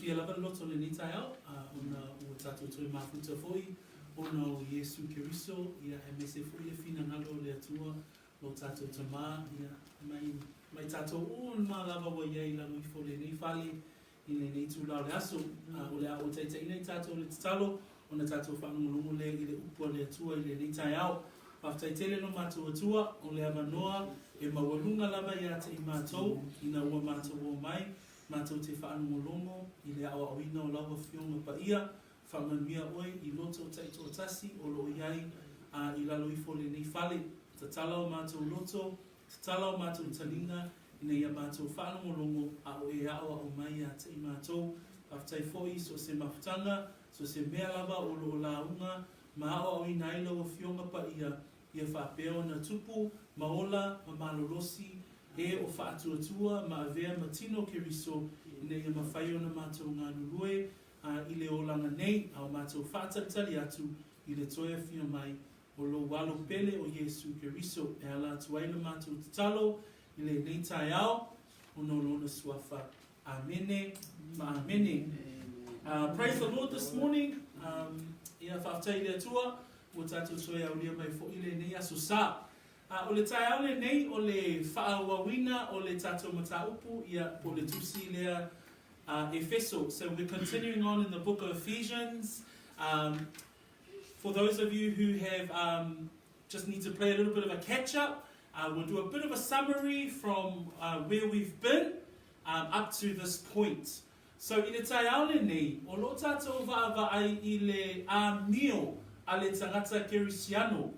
fia lava loto le ni tai au, ona ua tātou toi mafuta foi, ona o Yesu Keriso, ia e mese foi le fina ngalo le atua, lo tātou tamā, ia mai tātou un mā lava wa iei lalo I fo le nei fale, I le nei tūlau le aso, o le a o teitai nei tātou le tatalo, ona tātou whanungulungu le I le upua le atua I le nei tai au, whaftaitele no mātou atua, o le amanoa, e mawalunga lava ia te I mātou, ina ua mātou o mai, mātou te whanungulungu, I le awa oina o lawa fionga pa ia, whanganuia oi, I loto taito tasi, o lo iai, I lalo I fo le nei fale, tatala o mātou loto, tatala o mātou talinga, ina ia mātou whanungulungu, a o e awa o mai a te I mātou, aftai foi, so se mafutanga, so se mea lava o lo launga, ma awa o ina ilo o fionga pa ia whapeo na tupu, maola, ma malolosi, e o whaatuatua, ma avea matino keriso, ina ia mawhaio na mātou ngā nurue, I le olanga nei, au mātou whaataritari atu, I le toia fia mai, o lo walo pele o Yesu Keriso, e ala tuaila mātou tatalo, I le nei tai au, o no lona suafa. Amene, ma amene. Praise the Lord this morning. Ia whaftai le atua, o tātou soia au lia mai fo I le nei aso sā. O le tai au le nei, o le whaawawina, o le tātou mataupu, ia po le tusi lea Efeso. So we're continuing on in the book of Ephesians. For those of you who have just need to play a little bit of a catch-up, we'll do a bit of a summary from where we've been up to this point. So, I le tai au le nei, o lo tātou va'ava ai I le mio a le tangata kerisiano.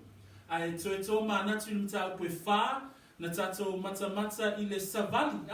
Ai toe tō mānatu I mta upe whā, na tātou mata-mata I le savali.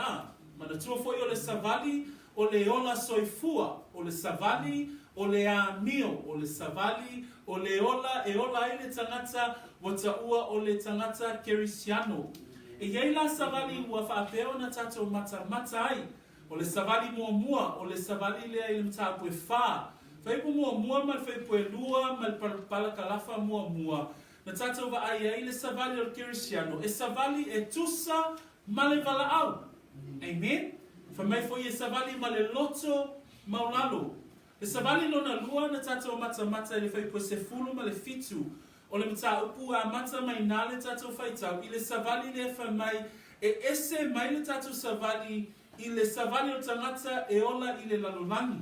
Mana tua foi o le savali, o le ola soifua, o le savali, o le mio, o le savali, o le ola, e ola ai le tangata, wata ua o le tangata kerisiano. E iei la savali ua whaapeo na tātou mata-mata ai, o le savali mua, o le savali lea I le mta pue whā. Whaipu mua, ma whaipu e lua, ma palakalafa mua. Na tātou wa ai le savali o le kerisiano, e savali e tusa ma le vala au. Amen? Whamai fo I e savali ma le loto maulalo. Le savali lona lua na tātou mata-mata le whaipu se fulu ma le fitu. O le mta upu a mata mai nā le tātou whaitau, I le savali le whamai, e ese mai le tātou savali, I le savali o tangata e ola I le lalolani.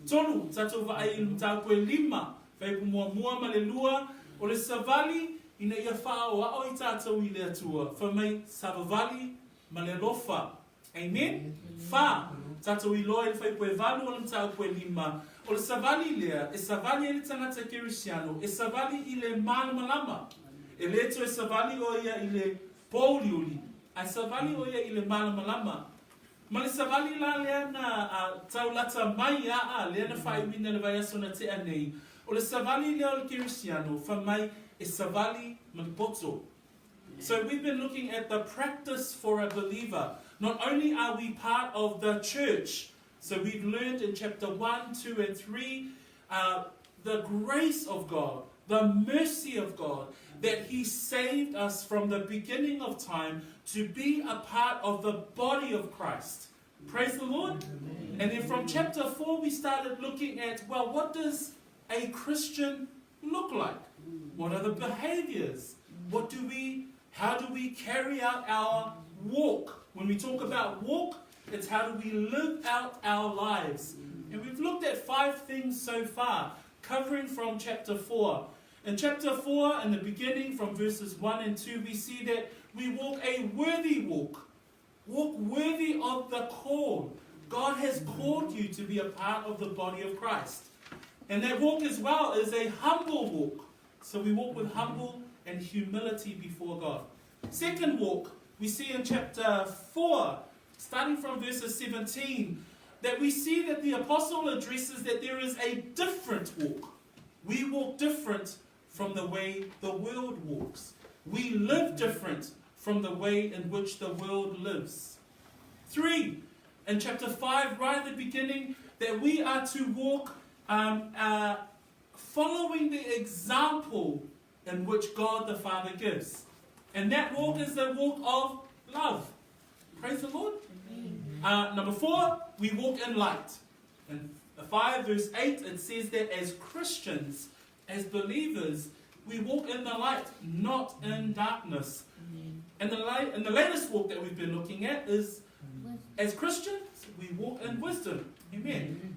Tolu, tātou wa ai I le mta upu e lima, whaipu mua ma le lua, o le savali, ina ia whao a o I tātou I le atua, whamai savavali ma le lofa. Amen? Wha, tātou I loa I le whaipu e valu o le mta upu e lima, o le savali lea, e savali e le tangata kerisiano, e savali I le malamalama. E leto e savali o ia I le pouliuli, a savali o ia I le malamalama. Ma le savali la lea na taulata mai lea na whaimina le vaiaso na te anei. O le savali lea o le kerisiano, whamai e savali manipoto. So we've been looking at the practice for a believer. Not only are we part of the church, so we've learned in chapter 1, 2, and 3, the grace of God, the mercy of God, that He saved us from the beginning of time to be a part of the body of Christ. Praise the Lord. Amen. And then from chapter 4, we started looking at, well, what does a Christian look like? What are the behaviors? How do we carry out our walk? When we talk about walk, it's how do we live out our lives. And we've looked at 5 things so far, covering from chapter 4. In chapter 4, in the beginning, from verses 1 and 2, we see that we walk a worthy walk. Walk worthy of the call. God has called you to be a part of the body of Christ. And that walk as well is a humble walk. So we walk with humble and humility before God. Second walk, we see in chapter 4, starting from verses 17, that we see that the apostle addresses that there is a different walk. We walk different from the way the world walks. We live different from the way in which the world lives. 3, in chapter 5, right at the beginning, that we are to walk following the example in which God the Father gives. And that walk is the walk of love. Praise the Lord. Number 4, we walk in light. In 5 verse 8 it says that as Christians, as believers, we walk in the light, not in darkness. And the latest walk that we've been looking at is, as Christians, we walk in wisdom. Amen.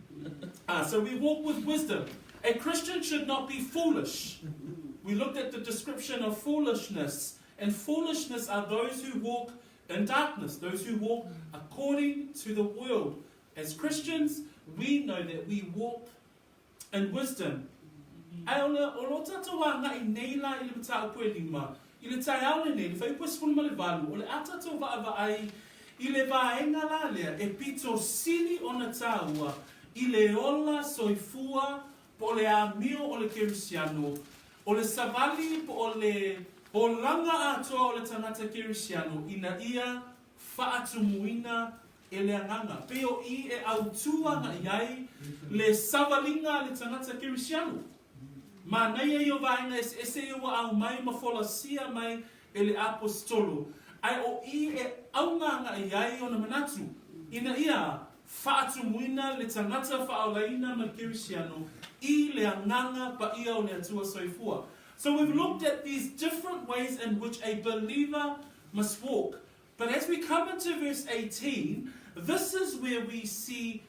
So we walk with wisdom. A Christian should not be foolish. We looked at the description of foolishness. And foolishness are those who walk in darkness, those who walk according to the world. As Christians, we know that we walk in wisdom. Ile vaenga la lea e pito sili ona taua ile ola soifua po le amio o le kerisiano o le savali po o le bolanga atoa o le tangata kerisiano ina ia faatumuina e le anganga peo I e autua na iai le savalinga le tangata kerisiano ma nei e o vaenga ese e wa au mai mafola sia mai e le apostolo ai o I e aunganga iai o na manatu. Ina ia faatumuina le tangata faaolaina ma kerisiano I le anganga pa ia o le atua soifua. So we've looked at these different ways in which a believer must walk. But as we come into verse 18, this is where we see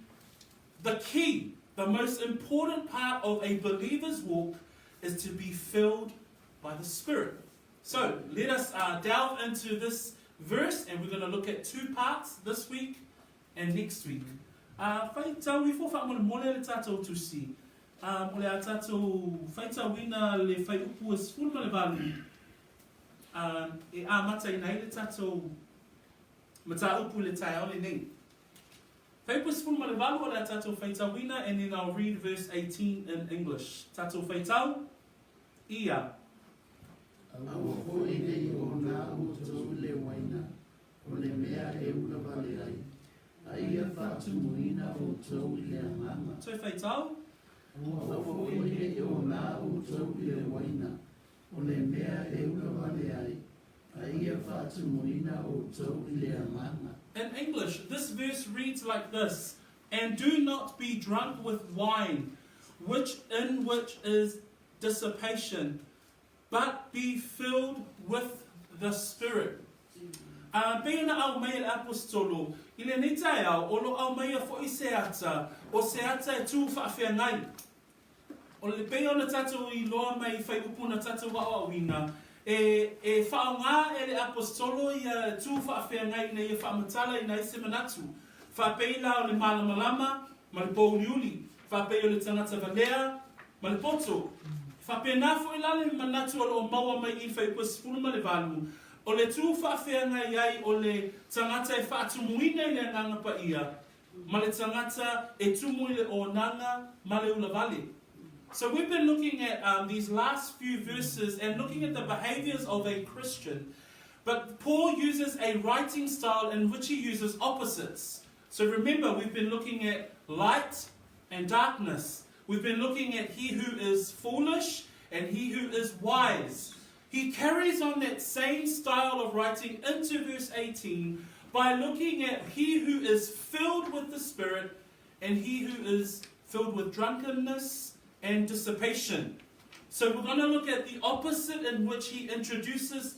the key, the most important part of a believer's walk is to be filled by the Spirit. So let us delve into this verse, and we're going to look at 2 parts this week and next week. Faitau wifo whaamole le tātou tusi. Ole a tātou faitauina le whaiupu e sfulma le valu. E a mata I nei le tātou mataupu le tai ole nei. Whaiupu e sfulma le valu ole a tātou faitauina, and then I'll read verse 18 in English. Tātou faitau, ia. Awa hoi nei o nā utou le waina, o le mea e ula vale ai. Aia faatumuina o tau I le amanga. So faitau? Awa hoi nei o nā utou le waina, o le mea e ula vale ai. Aia faatumuina o tau I le amanga. In English, this verse reads like this: and do not be drunk with wine, which is dissipation, but be filled with the Spirit. Pena au mai le apostolo, ile ni tai au, olo au mai fo I seata, o seata e tu whaawhengai. O le pena o na tatou I loa mai whai upu na tatou wa o awina, e whaonga e le apostolo I tu whaawhengai nei e whaamatala I nei se manatu. Whapeila o le malamalama, ma le pouliuli, whapei o le tangata valea, ma le poto. Whapena fo I lale manatu o lo maua mai I whai upu ma le valu. O le tu whaawhenga iai o le tangata e faatumuina I le nganga pa ia, ma le tangata e tumu I le o nanga ma le ula vale. So we've been looking at these last few verses and looking at the behaviors of a Christian. But Paul uses a writing style in which he uses opposites. So remember, we've been looking at light and darkness. We've been looking at he who is foolish and he who is wise. He carries on that same style of writing into verse 18 by looking at he who is filled with the Spirit and he who is filled with drunkenness and dissipation. So we're going to look at the opposite in which he introduces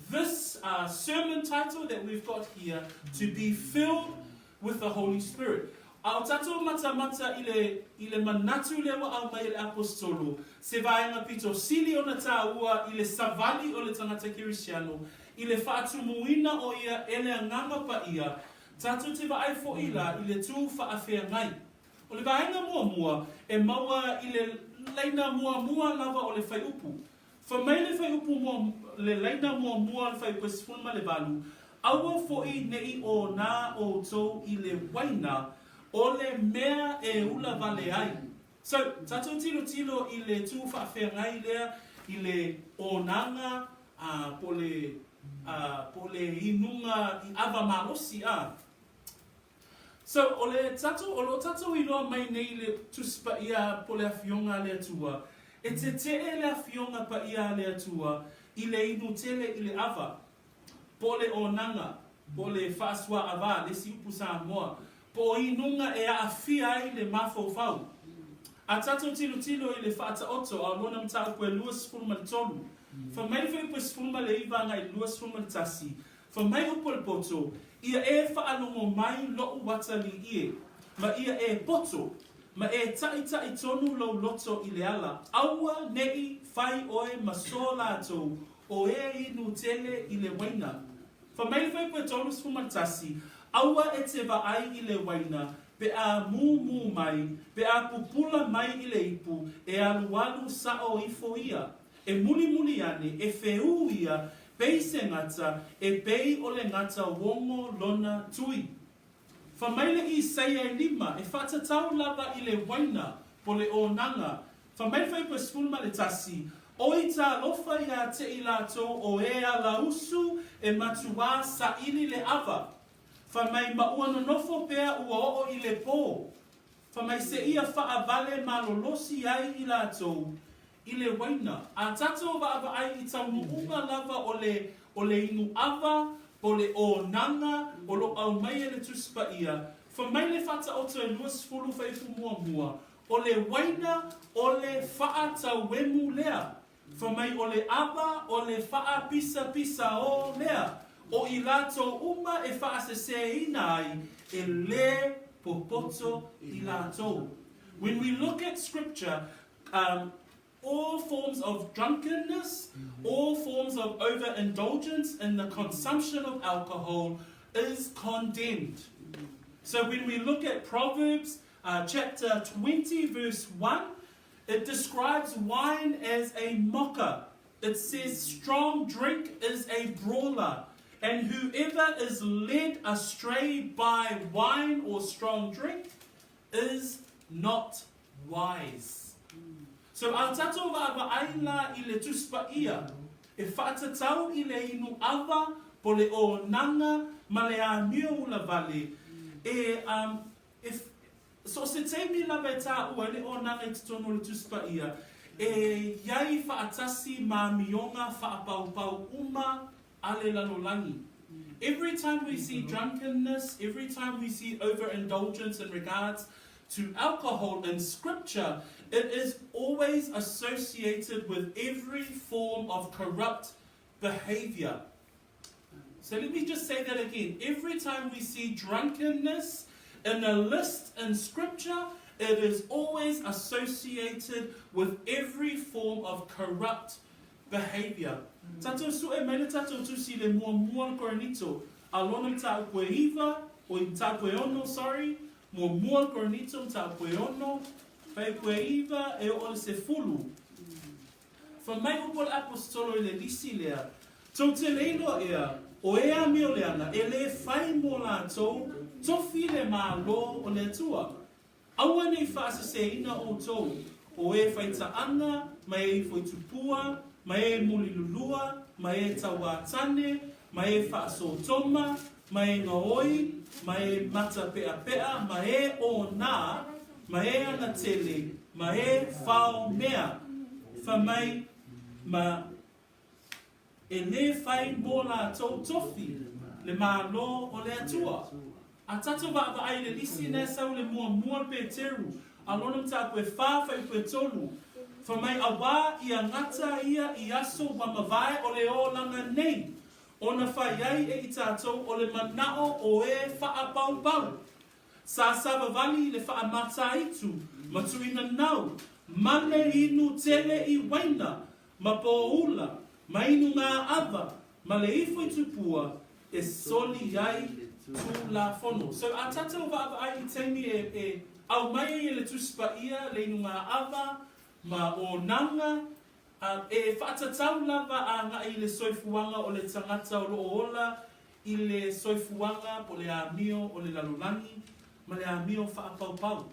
this sermon title that we've got here, to be filled with the Holy Spirit. Au tatou mata ile manatu lewa au mai le apostolo, se vaenga pito sili o na tāua, ile savali o le tangata kerisiano, ile faatumuina o ia ele nganga pa ia, tatou te vaai fo ila, ile tu faawhengai. O le vaenga mua e maua ile leina mua lava o le whaiupu. Fa mai le whaiupu le leina mua le whaiupu sifuna le valu, aua fo I nei o nā o tau I le waina, o le mea e ula vale ai. So, tatou tilo I le tu whaawhengai lea, I le onanga, po le inunga I ava malosi a. So, o lo tatou I loa mai nei le tuspa ia po le awhionga le atua. E te le awhionga pa ia le atua, I le inu tele I le ava. Po le onanga, po le whaaswa ava, le si upu Samoa. po inunga e a fia i le mafofau. A tato tilo i le whaata oto, a lona mta koe luas fulma le tolu. Fa mai whai pwes fulma le iwa ngai luas fulma le tasi. Fa mai upo le poto, ia e whaalongo mai loo wata li ie. Ma ia e poto, ma e tai tonu lau loto i le ala. Aua nei whai oe ma sola atou, o e inu tele i le waina. Fa mai whai pwes tolus fulma le tasi, aua e te ai i le waina, pe a mu mai, pe a pupula mai i le ipu, e alualu sao i foia. E muli ane, e feu ia, pei se ngata, e pei o le ngata wongo lona tui. Fa maile i seia e lima, e whatatau lava i le waina, po le o nanga. Fa maile whai pa spulma le tasi, oi ta lofa ia te i lato o e a lausu e matua sa ili le ava. Fa mai maua no nofo pea ua o i le po. Fa mai se ia wha vale malolosi ai i lato i le waina. A tato wa ava ai i tau muunga lava o le inu ava, o le o nanga, o lo au mai e le tuspa ia. Fa mai le whata oto e luas fulu whaifu mua. O le waina, o le wha tau wemu lea. Fa mai o le ava, o le wha pisa o lea. O i lato uma e wha se ina ai, e le popoto i lato. When we look at scripture, all forms of drunkenness, all forms of overindulgence in the consumption of alcohol is condemned. So when we look at Proverbs chapter 20 verse 1, it describes wine as a mocker. It says strong drink is a brawler, and whoever is led astray by wine or strong drink is not wise. So a tato wa ava aila i le tuspa ia, e whaatatau i le inu ava, po le o nanga, ma le a mio ula vale. So se te mi la veta ua le o nanga i titono le tuspa ia, e iai whaatasi ma mionga whaapau uma ale lalolangi. Every time we see drunkenness, every time we see overindulgence in regards to alcohol in scripture, it is always associated with every form of corrupt behavior. So let me just say that again. Every time we see drunkenness in a list in scripture, it is always associated with every form of corrupt behavior. Tato su e mele tato tu si le mua koranito. Alona ta koe iwa, o ta koe ono, sorry. Mua koranito ta koe ono. Pai koe iwa e o se fulu. Fa mai upo le apostolo i le lisi lea. Tau te leilo ea, o ea mio leana, e le fai mo la tau, tofi le maa lo o le tua. Aua nei whaasa se ina o tau, o e fai ta anga, mai e fai tupua, mai e muli lulua, mai e tawa tane, mai e whaaso toma, mai e ngaoi, mai e mata pea, mai e o nā, mai e ana tele, mai e whao mea, wha mai ma e le whai mōla tau tofi, le mā lo o le atua. A tato wa ava ai le lisi ne sau le mua pe teru, a lonam ta koe whawhai koe tolu, wha mai a wā i a ngata ia i aso wa mawai o le o langa nei, o na whai ai e i tātou o le manao o e wha pau. Sa wali le wha mata itu, matuina nau, mane inu tele i waina, ma poula, ma inu ngā ava, ma le ifo i tupua, e soli ai tu la fono. So a tātou wa ava ai i teimi e au mai e le tuspa ia, le inu ngā ava, ma o nanga, e whaatatau lava a ngā i le soifuanga o le tangata o lo ola, i le soifuanga po le amio o le lalulangi, ma le amio whaapau.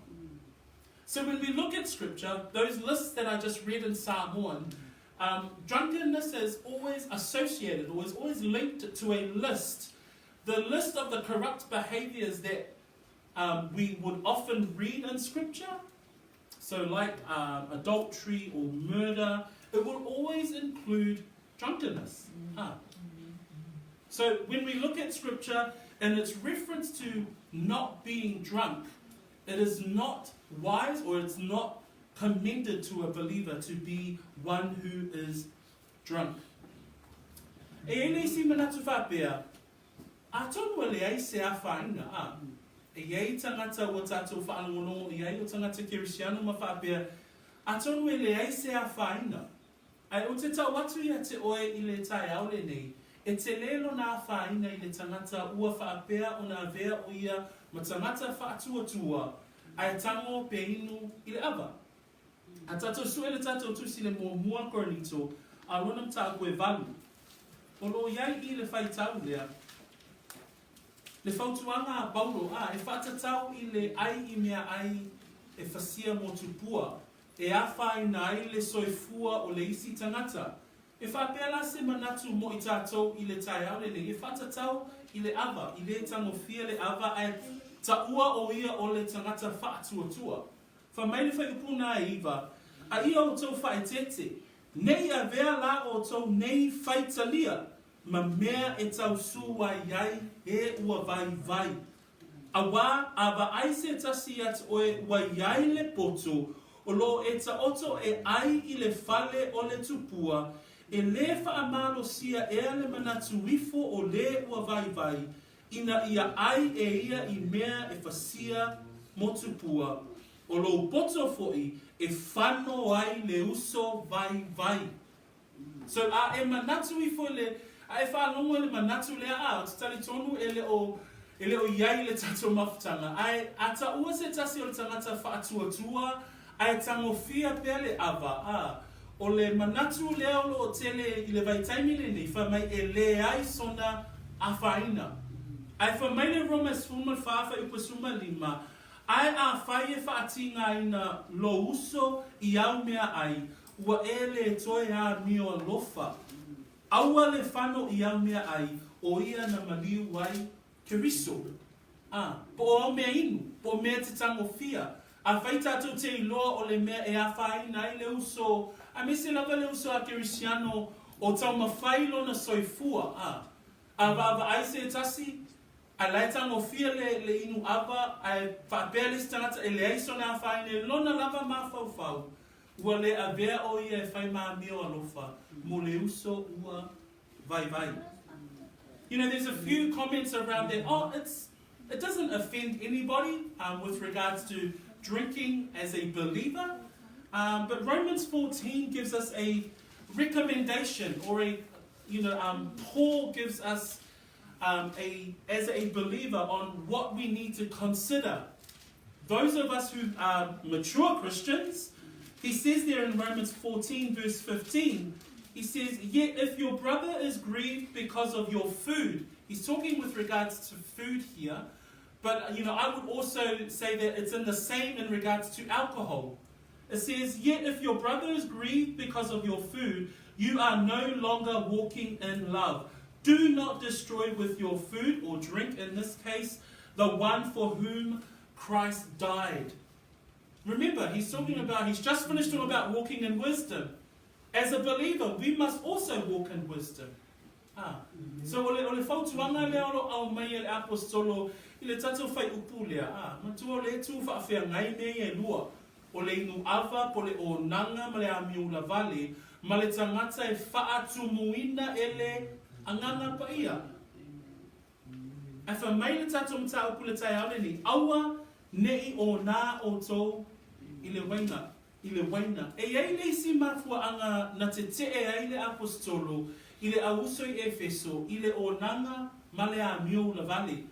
So when we look at scripture, those lists that I just read in Samoan, drunkenness is always associated, or is always linked to a list. The list of the corrupt behaviors that we would often read in scripture. So like adultery or murder, it will always include drunkenness. So when we look at scripture and its reference to not being drunk. It is not wise, or it's not commended to a believer to be one who is drunk. E ele si manatu whapea, a tonu ele ai se a whainga a. E iei tangata o tātou whaangonongo, e iei o tangata kerisiano ma whapea, a tonu ele ai se a whainga. Ai o te tau atu ia te oe i le tai aule nei, e te lelo nā whainga i le tangata ua whapea o nā vea o ia ma tangata whaatua, ai tango pe inu i le ava. A tātou sue le tātou tusi le mua koronito, a ronam tā koe valu. O lo iai I le whai tau lea, le whautuanga a Paulo, e whatatau I le ai I mea ai e whasia mo tupua, e awhai na ai le soifua o le isi tangata. E whapea se manatu mo I tātou I le tai aule le, e whatatau I le ava, I le tangofia le ava, ai ta ua o ia o le tangata whaatua. Whamai le whaipuna e iwa, a ia o tau whaetete, nei a vea la o tau nei whaitalia, ma mea e tau sua iai e ua vai. A wā, a wa aise tasi at oe ua iai le poto, o lo e ta oto e ai I le fale o le tupua, e le whaamalo sia e le manatu wifo o le ua vai, ina ia ai e ia I mea e whasia mo tupua, o lo poto foi e whano ai le uso vai. So a e manatu wifo le, ai whanongo le manatu lea o te tali tonu ele o iai le tato mafutanga. Ai ata ua se tasi o le tangata whaatua, ai tangofia pea le ava. O le manatu lea o tele I le vaitaimi le nei, whamai e le ai sona a whaina. Ai whamai le Romas fuma whaafa I pasuma lima, ai a whai e whaatinga ina lo uso I au mea ai, ua ele toe a mio lofa. Aua le whano I au mea ai, o ia na maliu wai keriso. Po o mea inu, po mea te tangofia. A whai tātou te iloa o le mea e a whai nai le uso, a me se lava le uso a kerisiano o tau mawhailo na soifua. A wa aise tasi, a lai tangofia le inu ava, a whapea le stangata e le aiso na whai ne lona lava ma fau. Ua le a vea o ia e whai maa mio alofa, mo le uso ua vai. You know, there's a few comments around there. It doesn't offend anybody with regards to drinking as a believer. But Romans 14 gives us a recommendation, or Paul gives us as a believer on what we need to consider. Those of us who are mature Christians, he says there in Romans 14 verse 15, he says, yet if your brother is grieved because of your food, he's talking with regards to food here, but I would also say that it's in the same in regards to alcohol. It says, yet if your brother is grieved because of your food, you are no longer walking in love. Do not destroy with your food or drink, in this case, the one for whom Christ died. Remember, he's just finished talking about walking in wisdom. As a believer, we must also walk in wisdom. So ole fautuanga lea olo au mai ele apostolo I le tatou fai upu lea. Matua le tu whaafea ngai nei e lua. O le inu ava po le o nanga ma le amiula vale, ma le tangata e faatumuina ele anganga pa ia. E wha mai le tatou mta upu le tai aule ni aua nei o nā o tau I le waina. E iei le isi mafua anga na te e ai le apostolo, I le auso I Efeso, I le o nanga ma le amiula vale.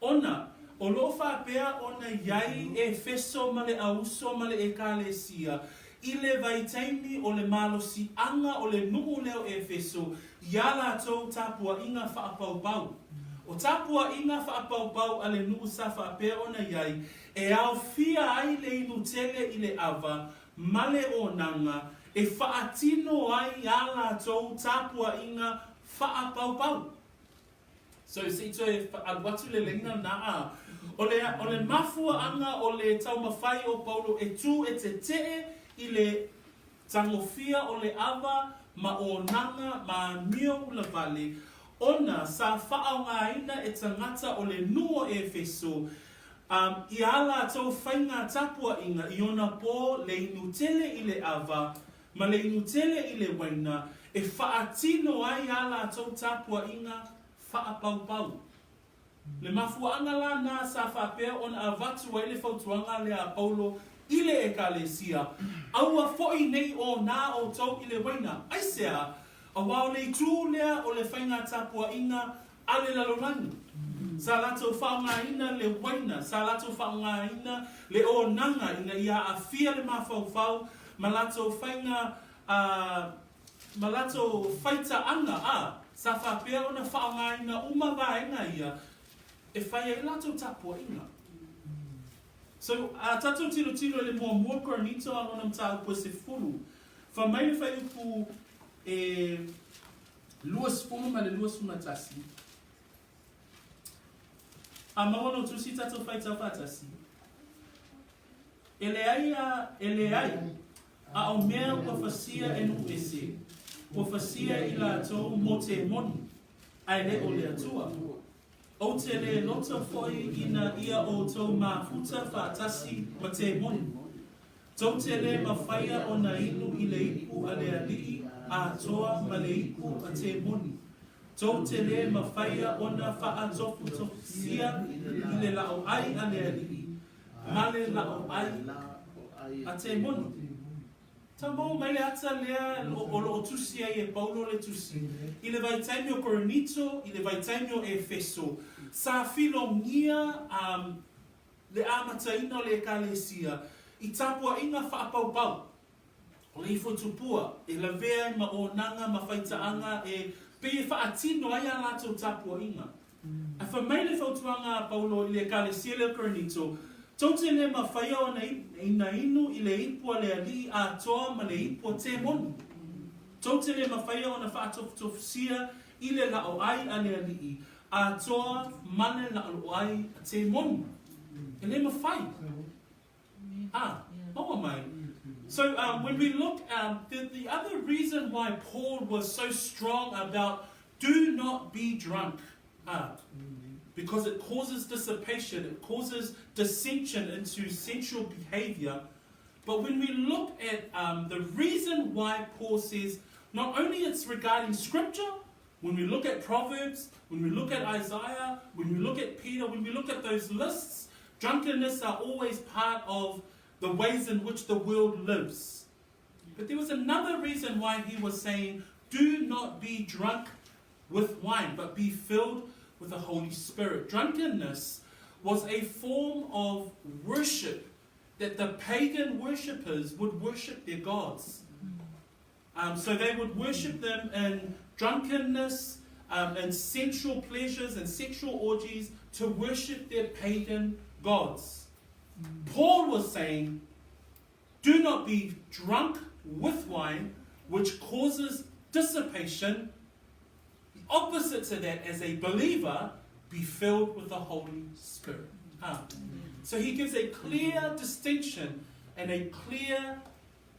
Ona, o lo whapea ona iai Efeso ma le auso ma le ekalesia, I le vaitaimi o le malosi anga o le nuu leo Efeso, ia la tau tapua inga whaapaupau. O tapua inga whaapaupau a le nuu sa whapea ona iai, e au fia ai le inu tele I le ava, ma le o nanga, e whaatino ai a la tau tapua inga whaapaupau. So si to e watu le lenga na o le mafua anga o le tau mawhai o Paulo e tu e te I le tangofia o le ava ma o nanga ma mio la vale ona sa whaaungaina e tangata o le nuo e Efeso, I ala tau whainga tapua inga I ona po le inutele I le ava, ma le inutele I le waina, e whaatino ai ala tau tapua inga whaapaupau. Le mafuanga la na sa whapea on a vatu ai le whautuanga le a Paulo I le ekalesia. Aua foi nei o na o tau I le waina. Aisea, a wao nei tū lea o le whainga tapua inga ale lalolani. Sa lato whaungaina le waina, sa lato whaungaina le o nanga ina ia a fia le mawhauwhau, ma lato whainga, ma lato whaita anga sa whapea o na whaungaina uma vaenga ia, e whaia I lato tapua inga. So, tato tilo le mua koranito anonam tau po se fulu. Wha mai le whai upu luas fulu ma le luas unatasi. A maono tusi tato whaita whatasi. Ele ai, a o mea ua whasia e nu ese. Ua whasia I la tau mo te moni. Ai le o le atua. O te le lota foi ina ia o tau mafuta whatasi ma te moni. Tau te le mawhaia o na inu I le ipu a le alii a toa ma le ipu a te moni. Tau te le mawhaia o na whaatofu tosia I le lao ai a le alii. Ma le lao ai a te moni. Ta mo mai le ata lea o lo tusi ai e Paulo le tusi. I le vaitaimi o Korinito, I le vaitaimi o Efeso. Sa filongia le amataina o le ekalesia. I tapua inga whaapaupau. O le ifotupua, e la vea ma o nanga ma whaitaanga e pe whaatino ai a lato tapua inga. A whamai le whautuanga Paulo I le ekalesia le Korinito, tau te le mawhaia o na inu I le ipua le ali a toa ma le ipua te moni. Tau te le mawhaia o na whaatofutofusia I le lao ai a le ali a toa mane lao ai a te moni. E le mawhai. Maua mai. So when we look, the other reason why Paul was so strong about do not be drunk, because it causes dissipation, it causes dissension into sensual behavior. But when we look at the reason why Paul says, not only it's regarding scripture, when we look at Proverbs, when we look at Isaiah, when we look at Peter, when we look at those lists, drunkenness are always part of the ways in which the world lives. But there was another reason why he was saying, do not be drunk with wine, but be filled with the Holy Spirit. Drunkenness was a form of worship that the pagan worshippers would worship their gods. So they would worship them in drunkenness and sensual pleasures and sexual orgies to worship their pagan gods. Paul was saying, do not be drunk with wine, which causes dissipation. The opposite to that, as a believer, be filled with the Holy Spirit. So he gives a clear distinction and a clear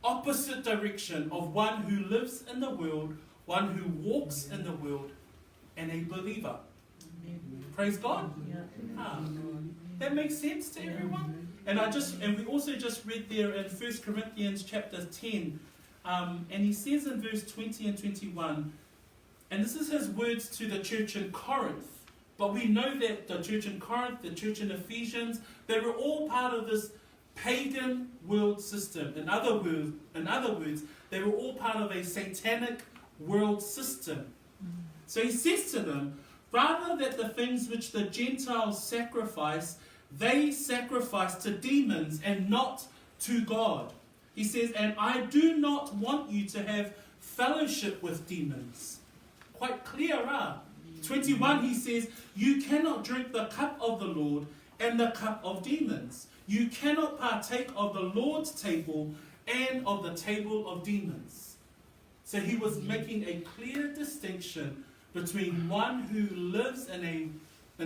opposite direction of one who lives in the world, one who walks in the world, and a believer. Praise God. That makes sense to everyone? And we also just read there in 1 Corinthians chapter 10, and he says in verse 20 and 21, and this is his words to the church in Corinth, but we know that the church in Corinth, the church in Ephesians, they were all part of this pagan world system. In other words, they were all part of a satanic world system. So he says to them, rather that the things which the Gentiles sacrifice, they sacrifice to demons and not to God. He says, and I do not want you to have fellowship with demons. Quite clear, 21, he says, you cannot drink the cup of the Lord and the cup of demons. You cannot partake of the Lord's table and of the table of demons. So he was making a clear distinction between one who lives in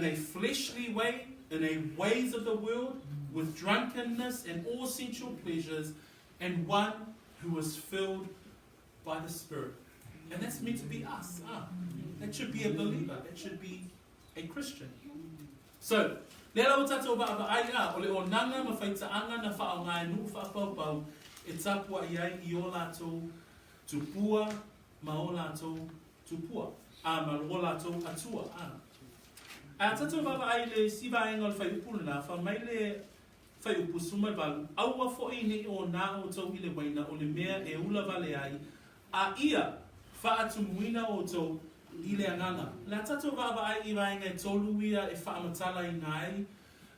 a fleshly way, in a ways of the world, with drunkenness and all sensual pleasures, and one who was filled by the Spirit. And that's meant to be us. That should be a believer. That should be a Christian. So, lera o tatou wa'awa'aia, o le o nanga ma whaitaanga na wha'aongai nu wha'apau, e tapua iai I o lātou tupua, ma o lātou tupua. Ma o lātou atua. A tatou wa'awa'ai le sivaenga o le whaiupuna, whamai le whaiupu suma walu, aua fo'i ne o nā o tau I le waina o le mea e ula vale ai, a ia faatumuina o tau I le anganga. La tatou wa'awa'ai I vaenga e tolu ia e whaamatala I ngai,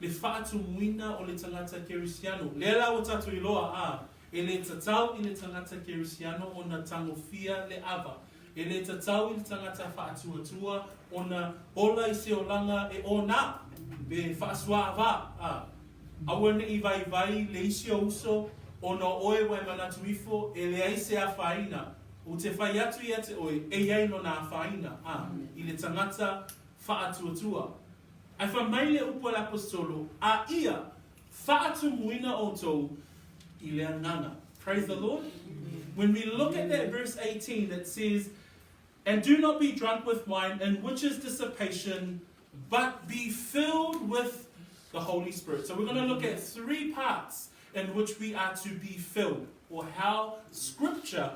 le faatumuina o le tangata kerisiano. Lela o tatou iloa e le tatau I le tangata kerisiano o na tangofia le ava. E le tatau I le tangata faatuatua o na ola I se olanga e o nā, be whaasua ava. Awane I vai le isi o uso o na oe wai manatu ifo e le aise a whaina. O te whai atu ia te oe e iei no nā whaina. I le tangata whaatuatua. Ai whamai le upo le apostolo a ia whaatumuina o tou I le anganga. Praise the Lord. When we look at that verse 18 that says, and do not be drunk with wine, in which is dissipation, but be filled with the Holy Spirit. So we're going to look at 3 parts in which we are to be filled, or how Scripture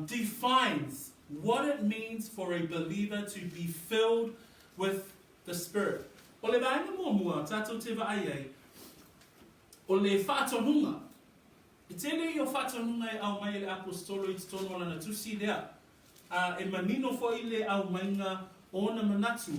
defines what it means for a believer to be filled with the Spirit. O le vaenga mua tātou te vaaiai, o le whātonunga. I tēnei o whātonunga e au mai le apostolo I te tono ala na tusi lea. E manino fo I le au mainga o na manatu.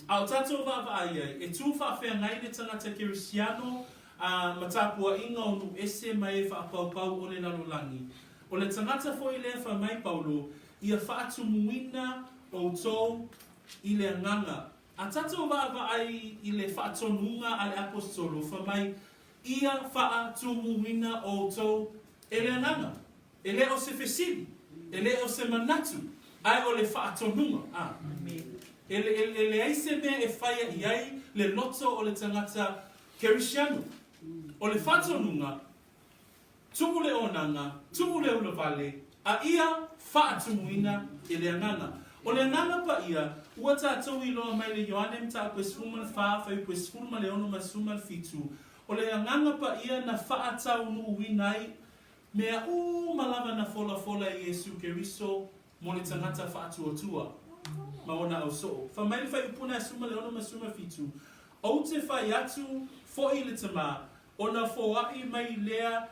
Au tātou vaaiai, e tū whawhea ngai le tangata kerisiano, matapua inga o nu ese mai e whapaupau o le nalolangi. O le tangata fo I le whamai Paulo, ia whaatumuina o tō I le nganga. A tātou vaavai I le whaatonunga a le apostolo, whamai ia whaatumuina o tō e le nganga. E le o se fesili, e le o se manatu, ai o le whaatonunga. E le aise mea e whaia iai le loto o le tangata kerisiano. O le whaatonunga, tumu le onanga, tumu le ulavale, a ia whaatumuina e le nganga. O le nganga pa ia, ua tātou I loa mai le Ioane mta koe sfuma le wha, whai koe sfuma le ono masuma le fitu. O le nganga pa ia na whaatau nu uinai, mea malava na fola I Yesu Keriso, mo le tangata whaatuatua. Maona au so. Whamai le whai upuna suma le ono masuma fitu. O te whai atu, fo I le tama, o na foai mai lea,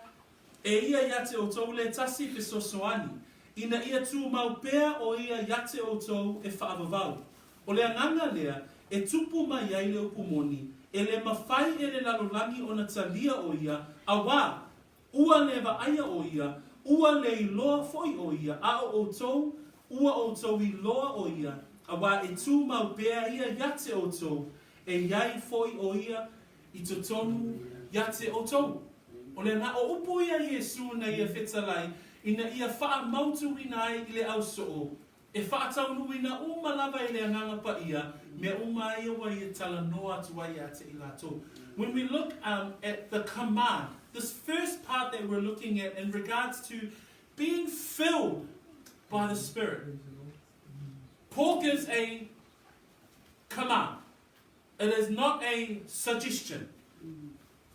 e ia iate o tau le tasi pe sosoani. Ina ia tū maupea o ia iate o tau e whaavavau. O le anganga lea, e tupu mai ai le upumoni, e le mawhai e le lalolangi o na talia o ia, a wā, ua le vaaya o ia, ua le iloa foi o ia, a o tau, ua o tau iloa o ia, a wā e tū maupea ia iate o tau, e iai foi o ia, I totonu iate o tau. O le nga o upo ia Yesu na ia whetalai, ina ia wha mautu ina ai I le au soo. E wha taunu ina malava I le anganga pa ia, mea ia wa ia tala noa tua ia te ilato. When we look at the command, this first part that we're looking at in regards to being filled by the Spirit, Paul gives a command. It is not a suggestion.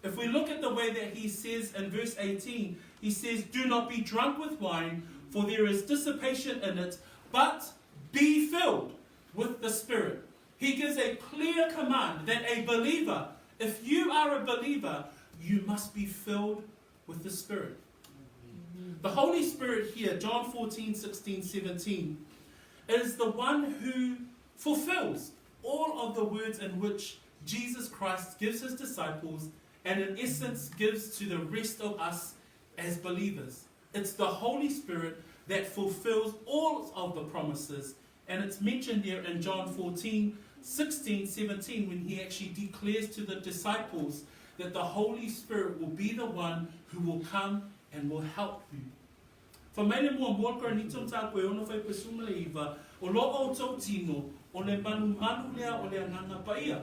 If we look at the way that he says in verse 18, he says, do not be drunk with wine, for there is dissipation in it, but be filled with the Spirit. He gives a clear command that a believer, if you are a believer, you must be filled with the Spirit. The Holy Spirit here, John 14, 16, 17, is the one who fulfills all of the words in which Jesus Christ gives his disciples and in essence gives to the rest of us as believers. It's the Holy Spirit that fulfills all of the promises, and it's mentioned here in John 14, 16, 17, when he actually declares to the disciples that the Holy Spirit will be the one who will come and will help you. For many more walker ni tonta koe ono fai pesuma le iva, o lo o tau tino, o le manu lea o le ananga paia.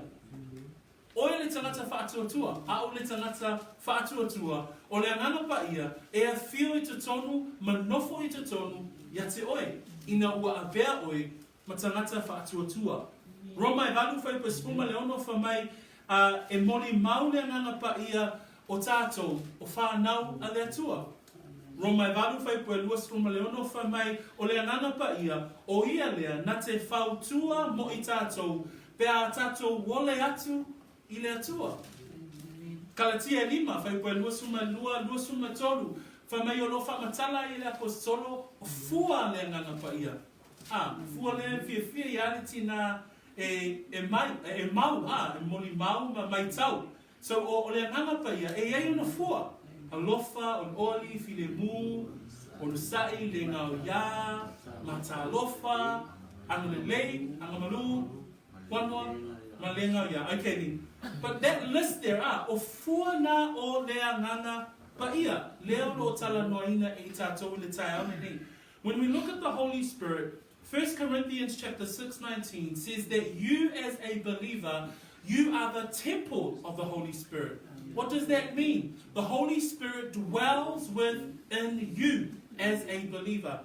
oe le tangata whaatuatua, a o le tangata whaatuatua, o le anganga pa ia, e a whio I te tonu, ma nofo I te tonu, ia te oe, ina ua avea oe, ma tangata whaatuatua. Roma e valu whai pa spuma le ono whamai, e moli mau le anganga pa ia, o tātou, o whanau a le atua. Roma e valu whai pa lua spuma le ono whamai, o le anganga pa ia, o ia lea, na te whautua mo I tātou, pea tātou wole atu, I le atua. Galatia 5, whai pua lua suma tolu. Whamai o lo whamatala I le apostolo, o fua le nganga pa ia. Fua le fia I ale tina e mau, e moli mau ma mai tau. So o le nganga pa ia, e iei ona fua. Alofa, on oli, file mu, on sai, le ngau ya, mata alofa, angalelei, angamalu, wanwa, malenga ya. Okay, but that list there o fua na o lea nganga pa ia. Leo lo tala noina e tatou le tai au nei. When we look at the Holy Spirit, 1 Corinthians chapter 6:19 says that you as a believer, you are the temple of the Holy Spirit. What does that mean? The Holy Spirit dwells within you as a believer.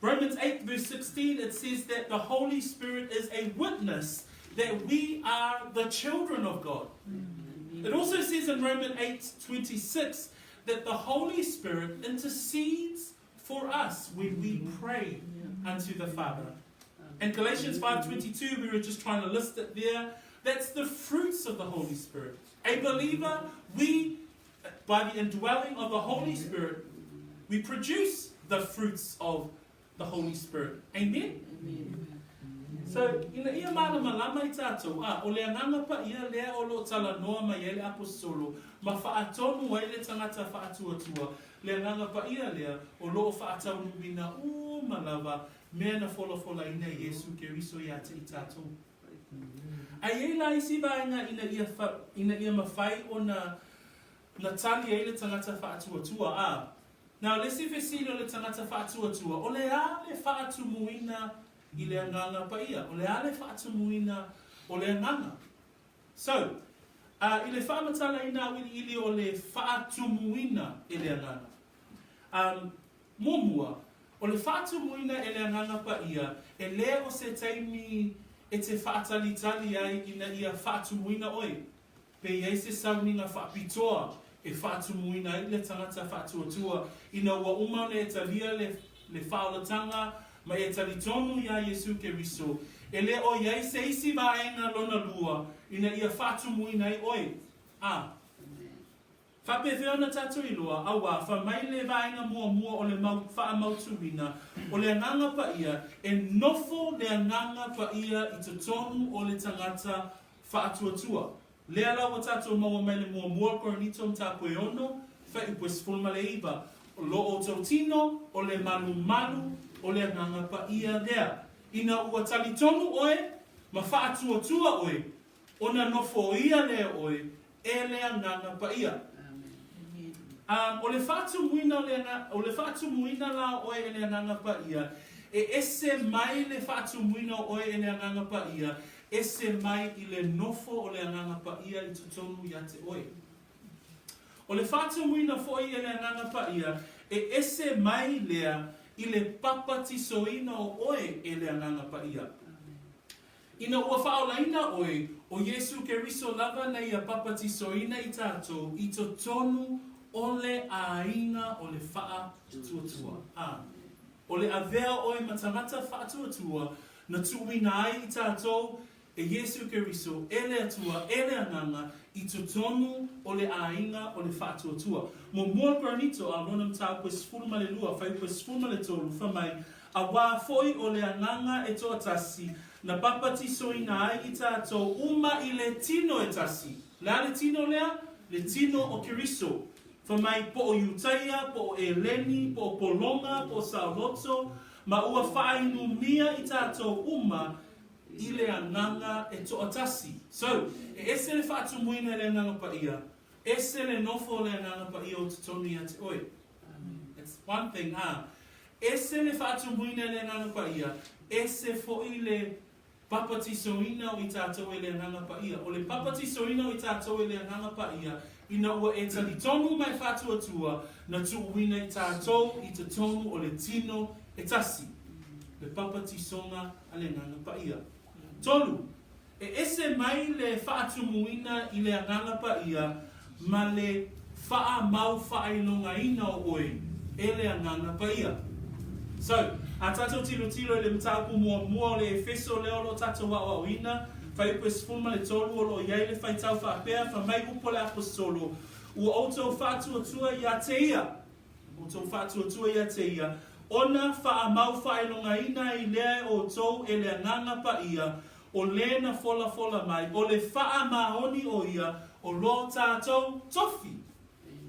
Romans 8 verse 16, it says that the Holy Spirit is a witness that we are the children of God. It also says in Romans 8:26 that the Holy Spirit intercedes for us when we pray unto the Father. And Galatians 5:22, we were just trying to list it there. That's the fruits of the Holy Spirit. A believer, we, by the indwelling of the Holy Spirit, we produce the fruits of the Holy Spirit. Amen? So, ina ia mana malama I tātou, o le anganga pa ia lea o lo tala noa mai ele apostolo, ma whaatonu ai le tangata whaatuatua, le anganga pa ia lea o lo whaatau nuina malawa, mea na fola ina Yesu Keriso ia te I tātou. Ai e la isi vaenga ina ia mawhai o na tali ai le tangata whaatuatua. Now, let's see if we see le tangata whaatuatua, o le a le whaatumuina I le anganga pa ia, o le ale whaatumuina o le anganga. So, I le whaamatala ina ili o le whaatumuina I le anganga. Momua, o le whaatumuina e le anganga pa ia, e le o se taimi e te whaatalitali ai ina ia whaatumuina oi. Pe iei se sauninga whaapitoa e whaatumuina I le tangata whaatuatua, ina ua umane e talia le whaolatanga, ma e talitonu ia Yesu Keriso, e le o iei se isi vaenga lona lua, ina ia whaatumuina I oi. Whapewhea ona tātou I loa, awa, whamai le vaenga mua o le whaamautuina, o le anganga pa ia, e nofo le anganga pa ia I te tonu o le tangata whaatuatua. Le ala o tātou maua mai le mua koronito mta koe ono, whai pues fulma le iba, o lo o tautino, o le malu, o le anganga pa ia lea. Ina ua talitonu oe, ma whaatuatua oe, ona nofo ia lea oe, e le anganga pa ia. O le whaatumuina la oe e le anganga pa ia, e ese mai le whaatumuina oe e le anganga pa ia, ese mai I le nofo o le anganga pa ia I tutonu ia te oe. O le whaatumuina foi e le anganga pa ia, e ese mai lea I le papatisoina o oe e le anganga pa ia. Ina ua whaolaina oe, o Yesu Keriso lava na ia papatisoina I tātou, I tonu o le ainga o le wha tuatua. O le avea oe matangata wha tuatua, na tuuina ai I tātou, e Yesu Keriso, e le atua, e le anganga, I tonu o le ainga o le wha tuatua. Mo mua granito a lonam tau koe sfulma le lua, whai koe sfulma le tolu, whamai, a wā foi o le anganga e toa tasi, na papati soina ai I tātou, uma I le tino e tasi. Lea le tino lea? Le tino o Keriso. Whamai po o Iutaia, po o Eleni, po o Polonga, po o Sauloto, ma ua whainu mia I tātou uma I le anganga e toa tasi. So, e ese le whaatumuina le anganga pa ia, ese le nofo le anganga pa ia o tutonu ia te oe. It's one thing, Ese le whaatumuina le anganga pa ia, ese foi le papati soina o i tātou e le nganga pa ia. O le papati soina o i tātou e le nganga pa ia, ina ua e tali tonu mai whātua tua, na tuuina i tātou i te tonu o le tino e tasi. Le papati songa a le nganga pa ia. Tolu, e ese mai le faatumuina i le nganga pa ia, ma le faa mau whailonga ina o oe, e le nganga pa ia. So, a tātou tilo le mtāku mua le Efeso leo lo tātou wa ina, whai pes fuma le tolu o lo iei le whai tau whaapea, wha mai upo le apostolo, ua outou whātua tua i a te ia. Outou whātua tua i a te ia. Ona wha mau whaelonga ina i lea o tou e le nganga pa ia, o lena fola mai, o le wha mahoni o ia, o lo tātou tofi.